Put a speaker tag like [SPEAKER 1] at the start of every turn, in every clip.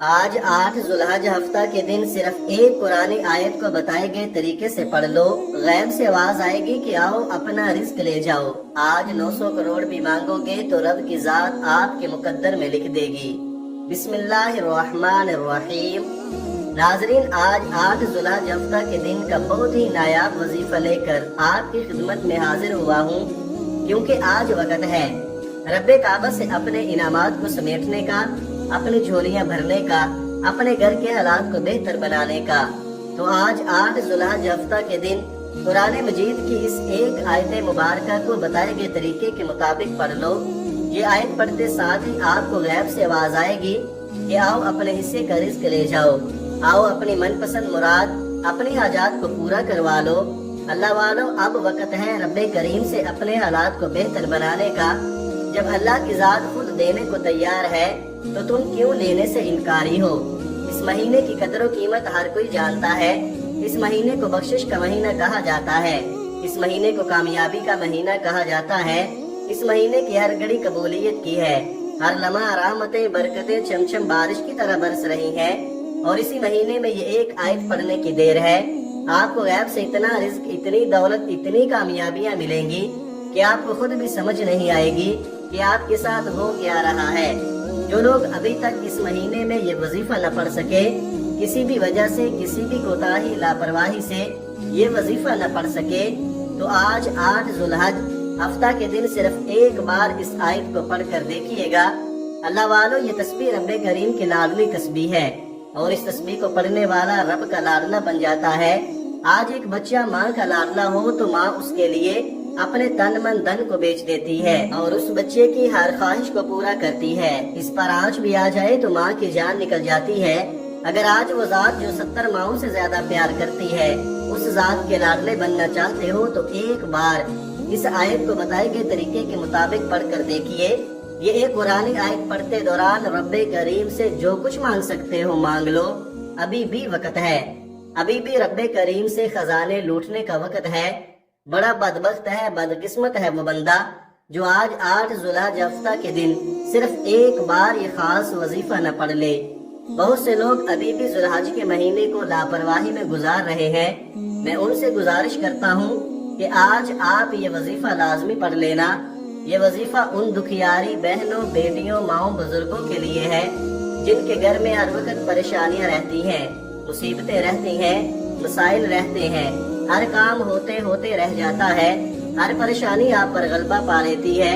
[SPEAKER 1] آج 8 ذوالحج ہفتہ کے دن صرف ایک قرآن آیت کو بتائے گئے طریقے سے پڑھ لو، غیب سے آواز آئے گی کہ آؤ اپنا رزق لے جاؤ۔ آج 900 کروڑ بھی مانگو گے تو رب کی ذات آپ کے مقدر میں لکھ دے گی۔ بسم اللہ الرحمن الرحیم۔ ناظرین، آج 8 ذوالحج ہفتہ کے دن کا بہت ہی نایاب وظیفہ لے کر آپ کی خدمت میں حاضر ہوا ہوں، کیونکہ آج وقت ہے رب کعبہ سے اپنے انعامات کو سمیٹنے کا، اپنی جھولیاں بھرنے کا، اپنے گھر کے حالات کو بہتر بنانے کا۔ تو آج 8 ذوالحج ہفتہ کے دن قرآن مجید کی اس ایک آیت مبارکہ کو بتائے گئے طریقے کے مطابق پڑھ لو۔ یہ آیت پڑھتے ساتھ ہی آپ کو غیب سے آواز آئے گی کہ آؤ اپنے حصے کا رزق لے جاؤ، آؤ اپنی من پسند مراد، اپنی حاجات کو پورا کروا لو۔ اللہ والو، اب وقت ہے رب کریم سے اپنے حالات کو بہتر بنانے کا۔ جب اللہ کی ذات خود دینے کو تیار ہے تو تم کیوں لینے سے انکاری ہو؟ اس مہینے کی قدر و قیمت ہر کوئی جانتا ہے۔ اس مہینے کو بخشش کا مہینہ کہا جاتا ہے، اس مہینے کو کامیابی کا مہینہ کہا جاتا ہے۔ اس مہینے کی ہر گھڑی قبولیت کی ہے، ہر لمحہ رحمتیں برکتیں چمچم بارش کی طرح برس رہی ہیں، اور اسی مہینے میں یہ ایک آیت پڑھنے کی دیر ہے۔ آپ کو غیب سے اتنا رزق، اتنی دولت، اتنی کامیابیاں ملیں گی کہ آپ کو خود بھی سمجھ نہیں آئے گی کہ آپ کے ساتھ ہو کیا رہا ہے۔ جو لوگ ابھی تک اس مہینے میں یہ وظیفہ نہ پڑھ سکے، کسی بھی وجہ سے، کسی بھی کوتاہی، لاپرواہی سے یہ وظیفہ نہ پڑھ سکے، تو آج 8 ذوالحج ہفتہ کے دن صرف ایک بار اس آیت کو پڑھ کر دیکھیے گا۔ اللہ والو، یہ تسبیح رب کریم کی لاڈلی تسبیح ہے، اور اس تسبیح کو پڑھنے والا رب کا لاڈلا بن جاتا ہے۔ آج ایک بچہ ماں کا لاڈلا ہو تو ماں اس کے لیے اپنے تن من دھن کو بیچ دیتی ہے اور اس بچے کی ہر خواہش کو پورا کرتی ہے۔ اس پر آنچ بھی آ جائے تو ماں کی جان نکل جاتی ہے۔ اگر آج وہ ذات جو 70 ماؤں سے زیادہ پیار کرتی ہے، اس ذات کے لاڈلے بننا چاہتے ہو تو ایک بار اس آیت کو بتائے گئے طریقے کے مطابق پڑھ کر دیکھیے۔ یہ ایک قرآن آیت پڑھتے دوران رب کریم سے جو کچھ مانگ سکتے ہو مانگ لو، ابھی بھی وقت ہے، ابھی بھی رب کریم سے خزانے لوٹنے کا وقت ہے۔ بڑا بدبخت ہے، بدقسمت ہے وہ بندہ جو آج 8 ذوالحج ہفتہ کے دن صرف ایک بار یہ خاص وظیفہ نہ پڑھ لے۔ بہت سے لوگ ابھی بھی ذوالحج کے مہینے کو لاپرواہی میں گزار رہے ہیں۔ میں ان سے گزارش کرتا ہوں کہ آج آپ یہ وظیفہ لازمی پڑھ لینا۔ یہ وظیفہ ان دکھیاری بہنوں، بیٹیوں، ماؤں، بزرگوں کے لیے ہے جن کے گھر میں ہر وقت پریشانیاں رہتی ہیں، مصیبتیں رہتی ہیں، مسائل رہتے ہیں، ہر کام ہوتے ہوتے رہ جاتا ہے، ہر پریشانی آپ پر غلبہ پا لیتی ہے۔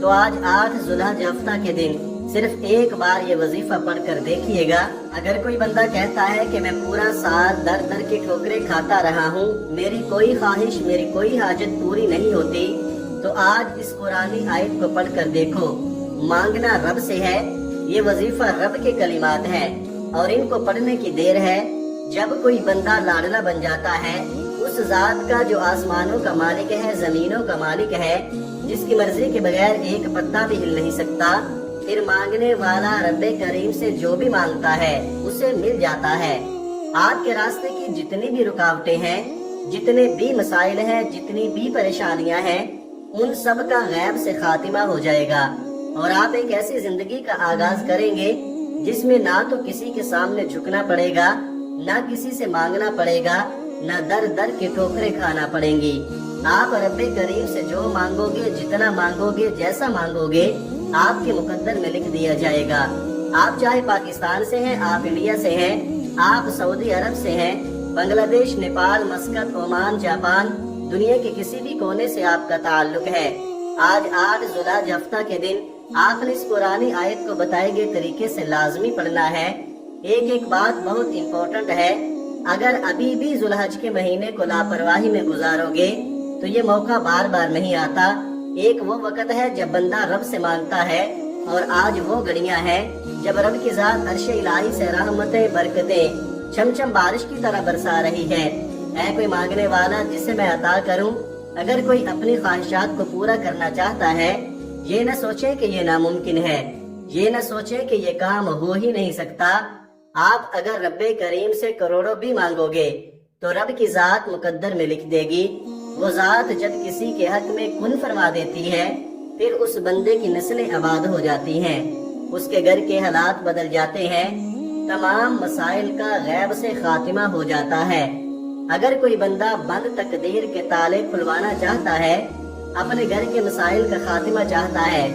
[SPEAKER 1] تو آج 8 ذوالحج ہفتہ کے دن صرف ایک بار یہ وظیفہ پڑھ کر دیکھیے گا۔ اگر کوئی بندہ کہتا ہے کہ میں پورا سال در در کی ٹھوکریں کھاتا رہا ہوں، میری کوئی خواہش، میری کوئی حاجت پوری نہیں ہوتی، تو آج اس قرآنی آیت کو پڑھ کر دیکھو۔ مانگنا رب سے ہے، یہ وظیفہ رب کے کلمات ہیں اور ان کو پڑھنے کی دیر ہے۔ جب کوئی بندہ لاڈلا بن جاتا ہے اس ذات کا جو آسمانوں کا مالک ہے، زمینوں کا مالک ہے، جس کی مرضی کے بغیر ایک پتا بھی ہل نہیں سکتا، پھر مانگنے والا رب کریم سے جو بھی مانگتا ہے اسے مل جاتا ہے۔ آپ کے راستے کی جتنی بھی رکاوٹیں ہیں، جتنے بھی مسائل ہیں، جتنی بھی پریشانیاں ہیں، ان سب کا غیب سے خاتمہ ہو جائے گا، اور آپ ایک ایسی زندگی کا آغاز کریں گے جس میں نہ تو کسی کے سامنے جھکنا پڑے گا، نہ کسی سے مانگنا پڑے گا، نہ در در کی ٹھوکریں کھانا پڑیں گی۔ آپ رب کریم سے جو مانگو گے، جتنا مانگو گے، جیسا مانگو گے، آپ کے مقدر میں لکھ دیا جائے گا۔ آپ چاہے پاکستان سے ہیں، آپ انڈیا سے ہیں، آپ سعودی عرب سے ہیں، بنگلہ دیش، نیپال، مسقط، عمان، جاپان، دنیا کے کسی بھی کونے سے آپ کا تعلق ہے، آج 8 ذوالحج ہفتہ کے دن آپ نے اس قرآنی آیت کو بتائے گئے طریقے سے لازمی پڑھنا ہے۔ ایک بات بہت امپورٹنٹ ہے، اگر ابھی بھی ذوالحج کے مہینے کو لاپرواہی میں گزارو گے تو یہ موقع بار بار نہیں آتا۔ ایک وہ وقت ہے جب بندہ رب سے مانگتا ہے، اور آج وہ گھڑیاں ہیں جب رب کی ذات عرش الہی سے رحمتیں برکتیں چھمچم بارش کی طرح برسا رہی ہے۔ ہے کوئی مانگنے والا جسے میں عطا کروں؟ اگر کوئی اپنی خواہشات کو پورا کرنا چاہتا ہے، یہ نہ سوچیں کہ یہ ناممکن ہے، یہ نہ سوچیں کہ یہ کام ہو ہی نہیں سکتا۔ آپ اگر رب کریم سے کروڑوں بھی مانگو گے تو رب کی ذات مقدر میں لکھ دے گی۔ وہ ذات جب کسی کے حق میں کن فرما دیتی ہے، پھر اس بندے کی نسلیں آباد ہو جاتی ہیں، اس کے گھر کے حالات بدل جاتے ہیں۔ تمام مسائل کا غیب سے خاتمہ ہو جاتا ہے۔ اگر کوئی بندہ بند تقدیر کے تالے کھلوانا چاہتا ہے، اپنے گھر کے مسائل کا خاتمہ چاہتا ہے،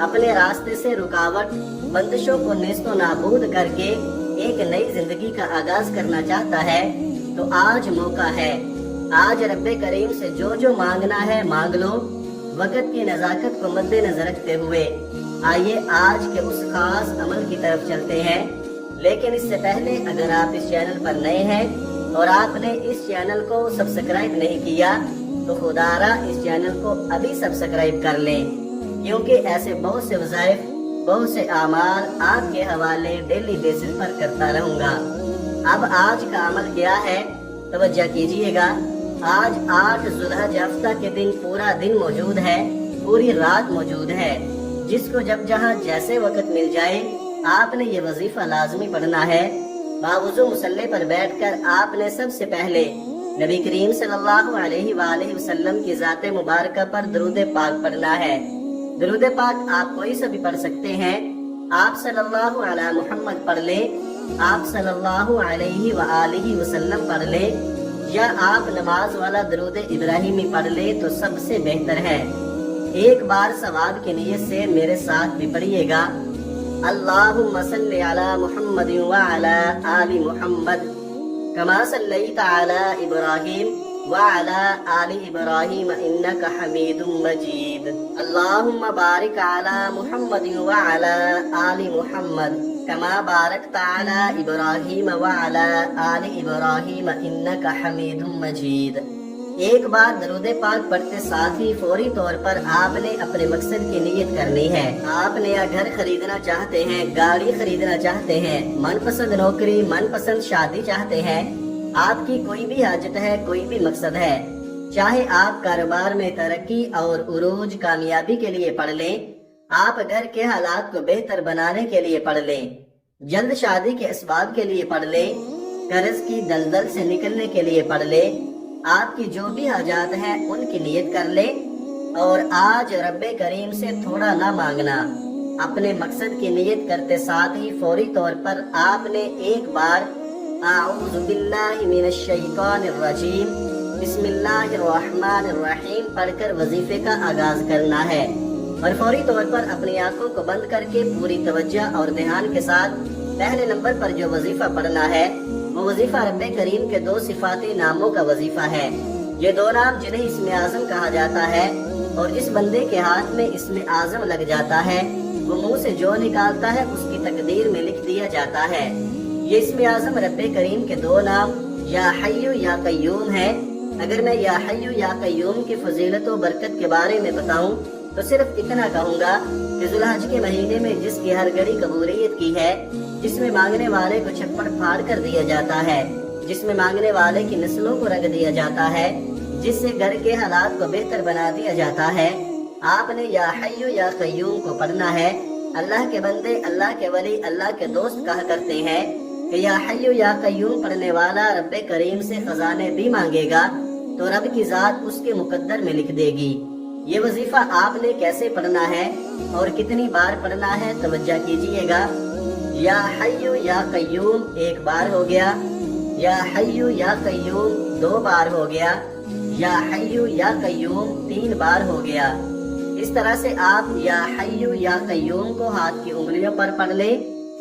[SPEAKER 1] اپنے راستے سے رکاوٹ بندشوں کو نیست و نابود کر کے ایک نئی زندگی کا آغاز کرنا چاہتا ہے، تو آج موقع ہے۔ آج رب کریم سے جو مانگنا ہے مانگ لو، وقت کی نزاکت کو مد نظر رکھتے ہوئے۔ آئیے آج کے اس خاص عمل کی طرف چلتے ہیں، لیکن اس سے پہلے اگر آپ اس چینل پر نئے ہیں اور آپ نے اس چینل کو سبسکرائب نہیں کیا تو خدارا اس چینل کو ابھی سبسکرائب کر لیں، کیونکہ ایسے بہت سے وظائف، بہت سے اعمال آپ کے حوالے ڈیلی بیسس پر کرتا رہوں گا۔ اب آج کا عمل کیا ہے، توجہ کیجئے گا۔ آج 8 ذو الحج ہفتہ کے دن پورا دن موجود ہے، پوری رات موجود ہے۔ جس کو جب جہاں جیسے وقت مل جائے آپ نے یہ وظیفہ لازمی پڑھنا ہے۔ باوضو مصلی پر بیٹھ کر آپ نے سب سے پہلے نبی کریم صلی اللہ علیہ وآلہ وسلم کی ذات مبارکہ پر درود پاک پڑھنا ہے۔ درود پاک آپ کوئی سا بھی پڑھ سکتے ہیں۔ آپ صلی اللہ علی محمد پڑھ لیں، آپ صلی اللہ علیہ وآلہ وسلم پڑھ لیں، یا آپ نماز والا درود ابراہیمی پڑھ لیں تو سب سے بہتر ہے۔ ایک بار ثواب کی نیت سے میرے ساتھ بھی پڑھیے گا۔ اللہم صلی علی محمد وعلی آل محمد کما صلیت علی ابراہیم وعلی آل ابراہیم انک حمید مجید۔ اللہم بارک علی محمد وعلی آل محمد کما بارکت علی ابراہیم وعلی آل ابراہیم انک حمید مجید۔ ایک بار درود پاک پڑھتے ساتھ ہی فوری طور پر آپ نے اپنے مقصد کی نیت کرنی ہے۔ آپ نیا گھر خریدنا چاہتے ہیں، گاڑی خریدنا چاہتے ہیں، من پسند نوکری، من پسند شادی چاہتے ہیں، آپ کی کوئی بھی حاجت ہے، کوئی بھی مقصد ہے، چاہے آپ کاروبار میں ترقی اور عروج کامیابی کے لیے پڑھ لیں، آپ گھر کے حالات کو بہتر بنانے کے لیے پڑھ لیں، جلد شادی کے اسباب کے لیے پڑھ لیں، قرض کی دلدل سے نکلنے کے لیے پڑھ لیں، آپ کی جو بھی حاجات ہیں ان کی نیت کر لیں، اور آج رب کریم سے تھوڑا نہ مانگنا۔ اپنے مقصد کی نیت کرتے ساتھ ہی فوری طور پر آپ نے ایک بار اعوذ باللہ من الشیطان الرجیم بسم اللہ الرحمن الرحیم پڑھ کر وظیفے کا آغاز کرنا ہے، اور فوری طور پر اپنی آنکھوں کو بند کر کے پوری توجہ اور دھیان کے ساتھ پہلے نمبر پر جو وظیفہ پڑھنا ہے وہ وظیفہ رب کریم کے 2 صفاتی ناموں کا وظیفہ ہے۔ یہ 2 نام جنہیں اسم اعظم کہا جاتا ہے، اور جس بندے کے ہاتھ میں اسم اعظم لگ جاتا ہے وہ منہ سے جو نکالتا ہے اس کی تقدیر میں لکھ دیا جاتا ہے۔ یہ اسم اعظم رب کریم کے 2 نام یا حی یا قیوم ہے۔ اگر میں یا حی یا قیوم کی فضیلت و برکت کے بارے میں بتاؤں تو صرف اتنا کہوں گا کہ ذو الحج کے مہینے میں جس کی ہر گھڑی قبولیت کی ہے، جس میں مانگنے والے کو چھپڑ پھاڑ کر دیا جاتا ہے، جس میں مانگنے والے کی نسلوں کو رنگ دیا جاتا ہے، جس سے گھر کے حالات کو بہتر بنا دیا جاتا ہے، آپ نے یا حی یا قیوم کو پڑھنا ہے۔ اللہ کے بندے، اللہ کے ولی، اللہ کے دوست کہا کرتے ہیں کہ یا حی یا قیوم پڑھنے والا رب کریم سے خزانے بھی مانگے گا تو رب کی ذات اس کے مقدر میں لکھ دے گی۔ یہ وظیفہ آپ نے کیسے پڑھنا ہے اور کتنی بار پڑھنا ہے، توجہ کیجئے گا۔ یا حی یا قیوم 1 بار ہو گیا، یا حی یا قیوم 2 بار ہو گیا، یا حی یا قیوم 3 بار ہو گیا۔ اس طرح سے آپ یا حی یا قیوم کو ہاتھ کی انگلیوں پر پڑھ لیں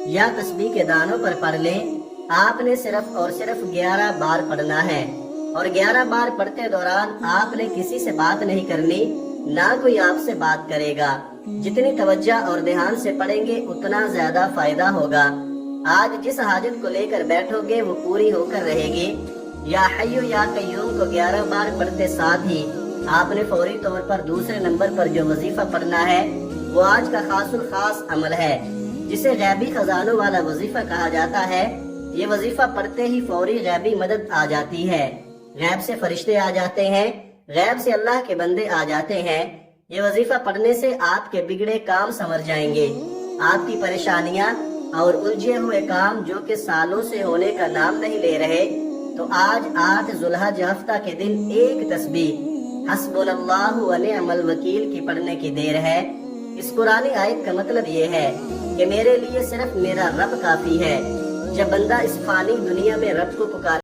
[SPEAKER 1] یا تسبیح کے دانوں پر پڑھ لیں۔ آپ نے صرف اور صرف 11 بار پڑھنا ہے، اور 11 بار پڑھتے دوران آپ نے کسی سے بات نہیں کرنی، نہ کوئی آپ سے بات کرے گا۔ جتنی توجہ اور دھیان سے پڑھیں گے اتنا زیادہ فائدہ ہوگا۔ آج جس حاجت کو لے کر بیٹھو گے وہ پوری ہو کر رہے گی۔ یا حی یا قیوم کو 11 بار پڑھتے ساتھ ہی آپ نے فوری طور پر دوسرے نمبر پر جو وظیفہ پڑھنا ہے وہ آج کا خاص الخاص عمل ہے، جسے غیبی خزانوں والا وظیفہ کہا جاتا ہے۔ یہ وظیفہ پڑھتے ہی فوری غیبی مدد آ جاتی ہے، غیب سے فرشتے آ جاتے ہیں، غیب سے اللہ کے بندے آ جاتے ہیں۔ یہ وظیفہ پڑھنے سے آپ کے بگڑے کام سنور جائیں گے، آپ کی پریشانیاں اور الجھے ہوئے کام جو کہ سالوں سے ہونے کا نام نہیں لے رہے، تو آج 8 ذو الحج ہفتہ کے دن ایک تسبیح حسبنا اللہ و نعم الوکیل کی پڑھنے کی دیر ہے۔ اس قرآنی آیت کا مطلب یہ ہے کہ میرے لیے صرف میرا رب کافی ہے، جب بندہ اس فانی دنیا میں رب کو پکار